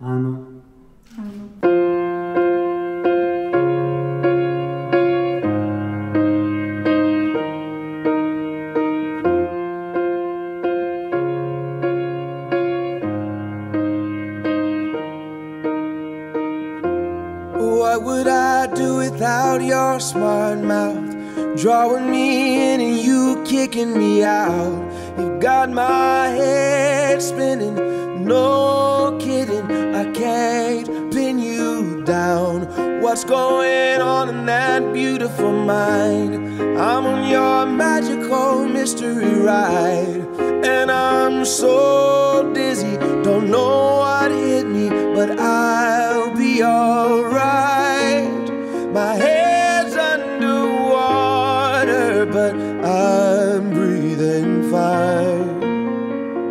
Áno. What would I do without your smart mouth? Drawing me in and you kicking me out. You've got my head spinning, no kidding. I can't pin you down. What's going on in that beautiful mind? I'm on your magical mystery ride, and I'm so dizzy, don't know what hit me, but I'll be alright. My head's underwater, but I'm breathing fine.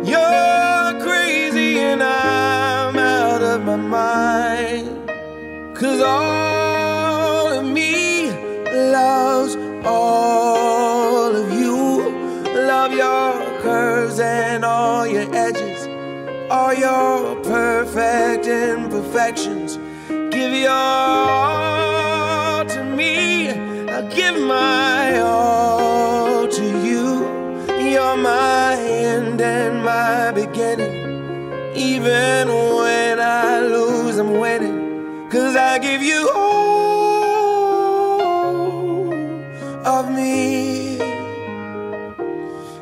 You're crazy and I'm out of my mind, 'cause all of me loves all of you. Love your curves and all your edges, all your perfect imperfections. Give your all to me, I'll give my all to you. You're my end and my beginning. Even when I lose, I'm winning, 'cause I give you all of me,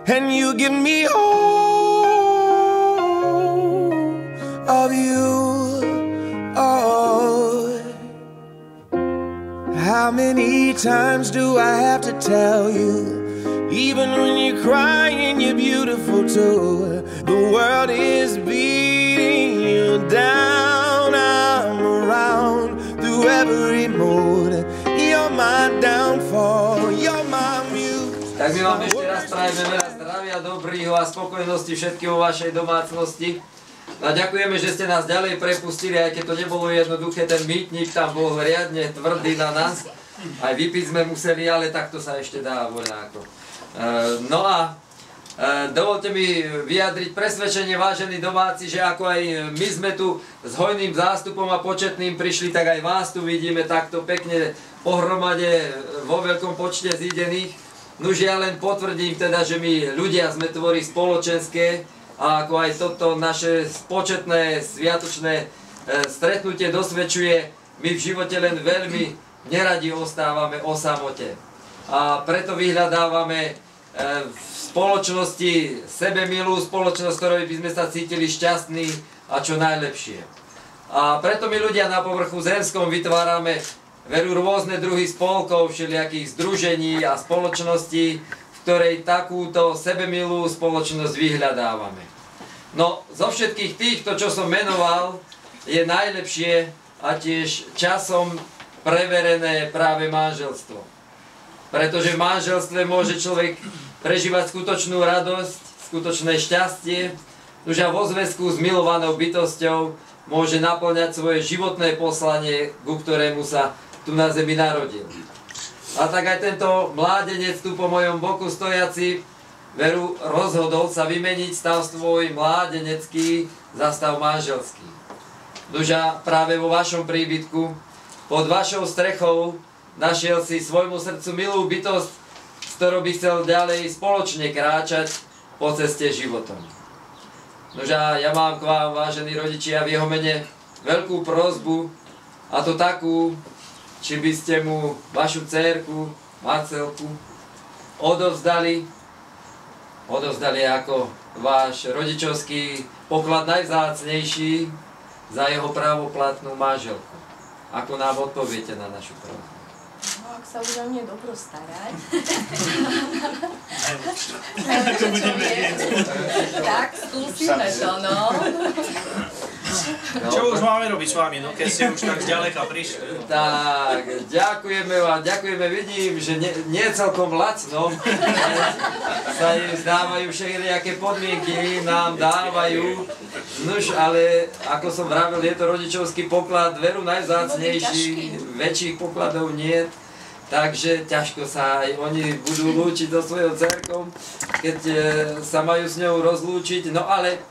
and you give me all of you. Oh, how many times do I have to tell you? Even when you're crying, you're beautiful too. The world is beating you down. I'm around through every mood. You're my downfall, you're my muse. Tak my vám ešte raz prajeme veľa zdravia, dobrýho a spokojnosti všetkým vo vašej domácnosti. A ďakujeme, že ste nás ďalej prepustili, aj keď to nebolo jednoduché, ten mýtnik tam bol riadne tvrdý na nás. Aj vypiť sme museli, ale takto sa ešte dá voľako. No a dovolte mi vyjadriť presvedčenie, vážení domáci, že ako aj my sme tu s hojným zástupom a početným prišli, tak aj vás tu vidíme takto pekne pohromade vo veľkom počte zídených. Nuž ja len potvrdím teda, že my ľudia sme tvorí spoločenské a ako aj toto naše početné sviatočné stretnutie dosvedčuje, my v živote len veľmi neradi ostávame o samote. A preto vyhľadávame v spoločnosti sebemilú spoločnosť, ktorej by sme sa cítili šťastní a čo najlepšie. A preto my ľudia na povrchu zemskom vytvárame veru rôzne druhy spolkov, všelijakých združení a spoločností, v ktorej takúto sebemilú spoločnosť vyhľadávame. No, zo všetkých týchto, čo som menoval, je najlepšie a tiež časom preverené práve manželstvo. Pretože v manželstve môže človek prežívať skutočnú radosť, skutočné šťastie, už a vo zväzku s milovanou bytosťou môže naplňať svoje životné poslanie, ku ktorému sa tu na zemi narodil. A tak aj tento mládenec tu po mojom boku stojaci veru rozhodol sa vymeniť stav svoj mládenecký za stav manželský. Nuža práve vo vašom príbytku, pod vašou strechou, našiel si svojmu srdcu milú bytosť, s ktorou by chcel ďalej spoločne kráčať po ceste životom. Nože ja mám k vám, vážení rodičia, v jeho mene veľkú prosbu, a to takú, či by ste mu vašu dcérku, Marcelku, odovzdali ako váš rodičovský poklad najvzácnejší za jeho právoplatnú manželku. Ako nám odpoviete na našu prosbu? No, ak sa bude o mne dobro starať, tak skúsime to, no. Čo už máme robiť s vami, no, keď ste už tak zďaleka prišli? Tak, ďakujeme vám, ďakujeme, vidím, že nie celkom lacno sa im zdávajú všelijaké podmienky, nám dávajú. Nuž, ale ako som vravel, je to rodičovský poklad, veru najvzácnejší, väčších pokladov nie. Takže ťažko sa aj oni budú lúčiť so svojou dcerkou, keď sa majú s ňou rozlúčiť. No ale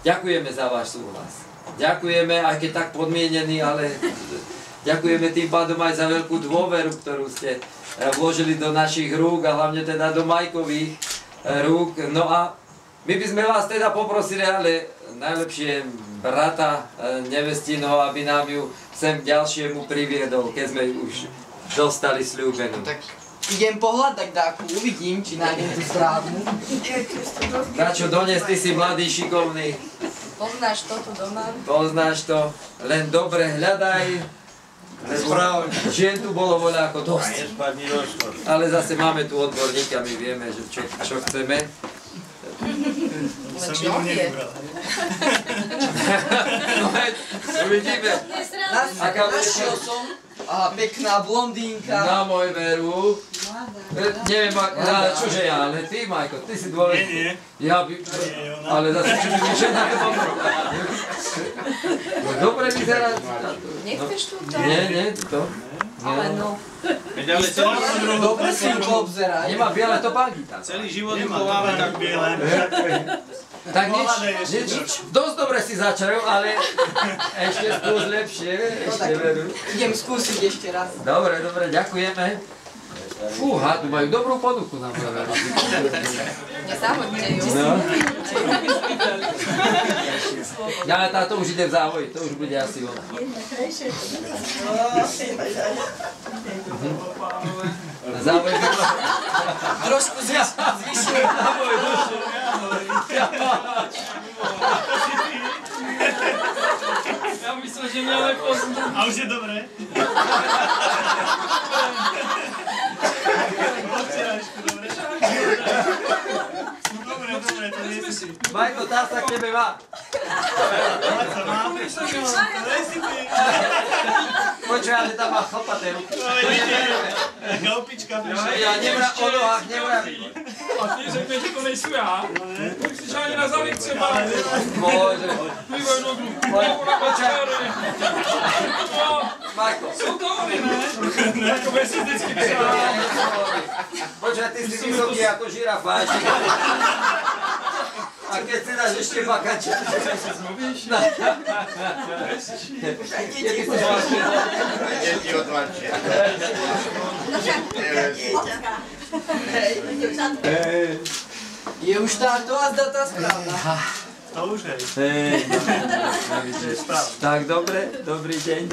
ďakujeme za váš súhlas. Ďakujeme, aj keď tak podmienený, ale ďakujeme tým pádom aj za veľkú dôveru, ktorú ste vložili do našich rúk a hlavne teda do Majkových rúk. No a my by sme vás teda poprosili, ale najlepšie brata nevestinho, aby nám ju sem k ďalšiemu priviedol, keď sme ju už dostali sľúbenú. Tak idem pohľadať dáku, uvidím, či nájdem tú správnu. Dačo, dones, ty si mladý, šikovný. Poznáš to tu doma? Poznáš to, len dobre hľadaj. Žien tu bolo voľako dosť. Ale zase máme tu odborníka, my vieme, že čo chceme. Ale čo vie? No uvidíme. Našiel som, pekná blondínka. Na môj veru. Neviem, čože ja, ale ty, Majko, ty si dôležitý. Ja by... Ale zase čo by mi žena dobre vyzerá. Nechceš tu to? Nie, to. Ale no. Dobre si ju poobzeraj. Nemá biele topánky tam. Celý život uchováva tak biele. Tak nič, dosť dobre si začal, ale ešte skús lepšie, ešte veru. Idem skúsiť ešte raz. Dobre, ďakujeme. Fúha, tu majú dobrú ponuku na mňa. Nezahoďte ju. No. Ja, táto už ide v závoji, to už bude asi ona. Na závoji Trošku zvyšujem. na moju dušu. Ja myslím, že mňa nepozná. A už je dobré? Dobre, to nie si. Majko, tá sa k tebe má. Počuj, ale tam má chlpaté ruky. Taká opička prišla. Ja o nohách nevravím. A ty řekne, že to nejsou já, tak si žádně na zalik třeba. Bože. Mývaj nogu. Počuj, Majko. Jsou to oni, ne? Takové si vždycky přál. Počuj, ty si vysoký ako žirafa. A keď si dáš ešte bakača. Kedy si zvláštne? Deti odvačia. Je už táto a zdá tá správna. To už hej. Tak dobre, dobrý deň.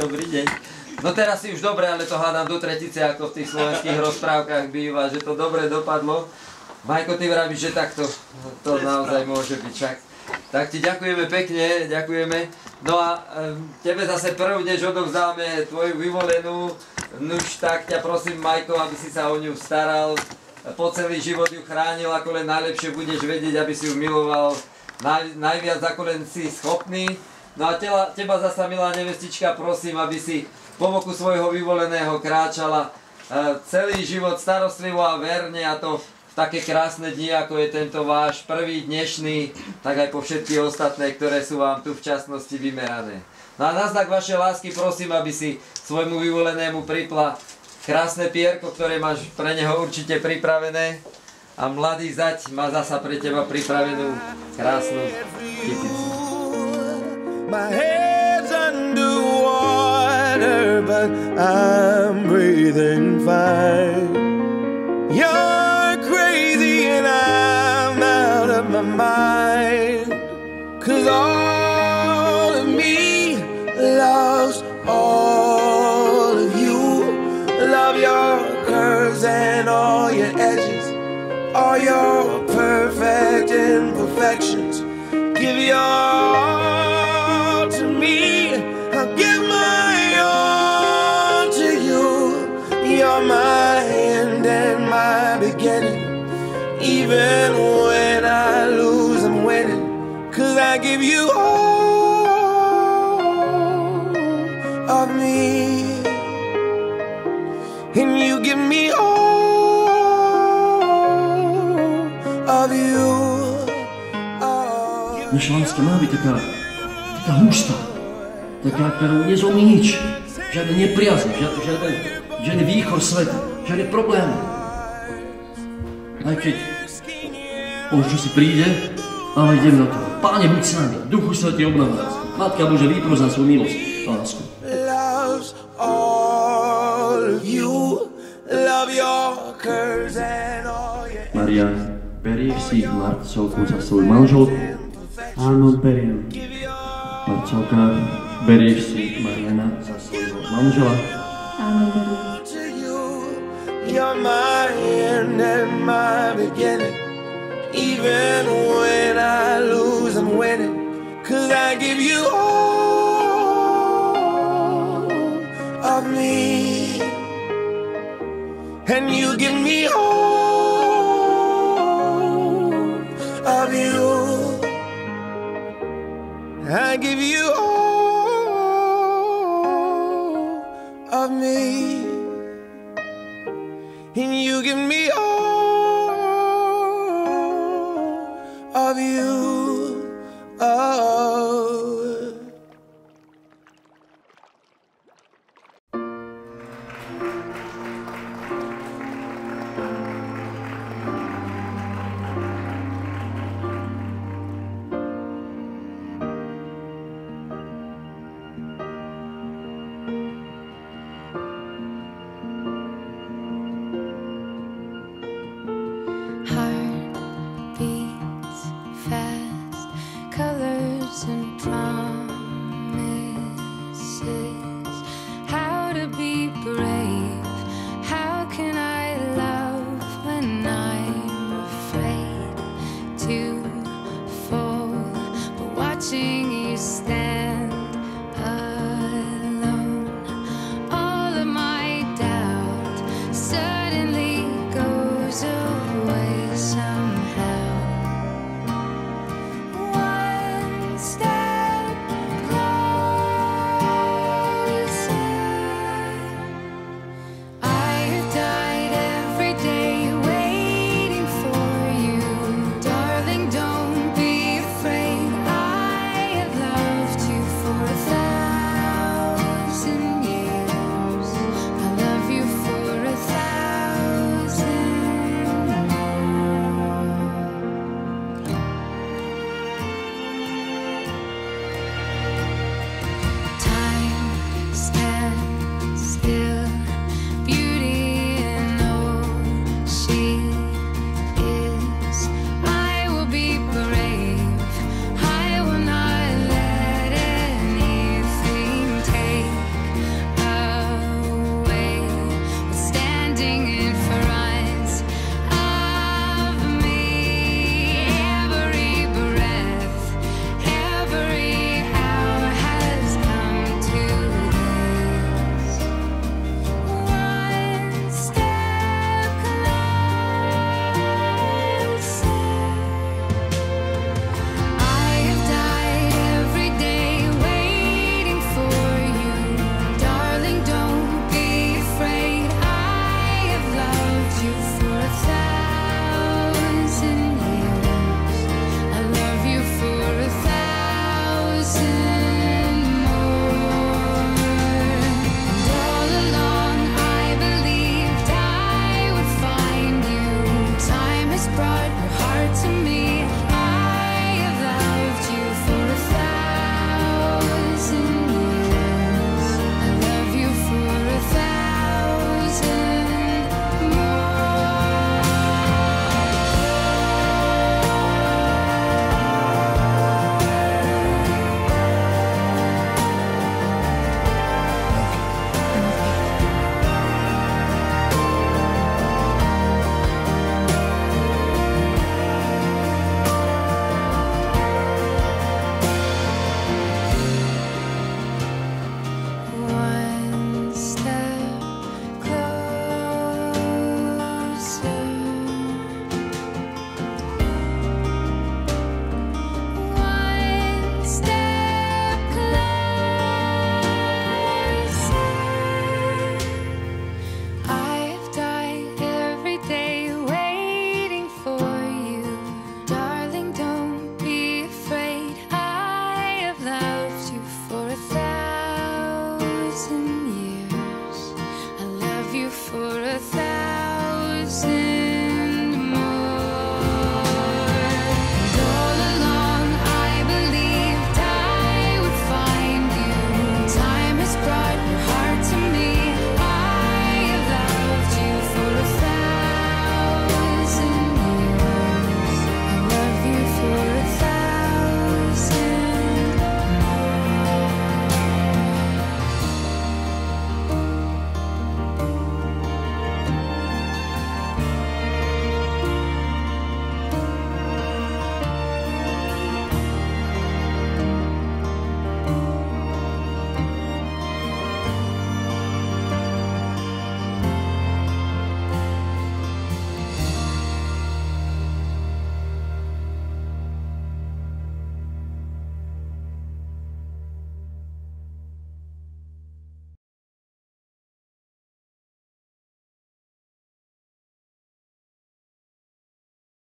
No teraz si už dobre, ale to hádam do tretice, ako v tých slovenských rozprávkach býva, že to dobre dopadlo. Majko, ty vravíš, že takto to naozaj môže byť však. Tak ti ďakujeme pekne, ďakujeme. No a tebe zase prv, než odovzdáme tvoju vyvolenú, nuž tak ťa prosím, Majko, aby si sa o ňu staral, po celý život ju chránil, ako len najlepšie budeš vedieť, aby si ju miloval najviac, ako len si schopný. No a teba zasa, milá nevestička, prosím, aby si po boku svojho vyvoleného kráčala celý život starostlivo a verne, a to také krásne dni, ako je tento váš prvý dnešný, tak aj po všetky ostatné, ktoré sú vám tu v časnosti vymerané. No a na znak vašej lásky prosím, aby si svojmu vyvolenému pripla krásne pierko, ktoré máš pre neho určite pripravené, a mladý zať má zasa pre teba pripravenú krásnu kyticu. My head's underwater, but I'm breathing fine. You're crazy and I'm out of my mind, 'cause all of me loves all of you. Love your curves and all your edges, all your perfect imperfections. Give your all to me, I'll give my all to you. You're my end and my beginning. Even when I lose, I'm winning, 'cause I give you all of me, and you give me all of you. Naša láska má byť taká hustá, taká, ktorú nezlomí nič. Žiadne nepriazne, žiadny výchor sveta, žiadne problémy. Aj keď možno si príde, ale idem na to. Páne, buď s nami, Duchu Svätý obnov nás. Matka Bože, vypros na svoju milosť a lásku. Loves all of you, love your curves and all your... Maria, berieš si Marcovku za svoju manželku? Áno, beriem. Marcovka, berieš si Mariana za svojho manžela? Áno, beriem. To you, you're my end and my beginning. Even when I lose, I'm winning. 'Cause I give you all of me, and you give me all of you. I give you all of me, and you give me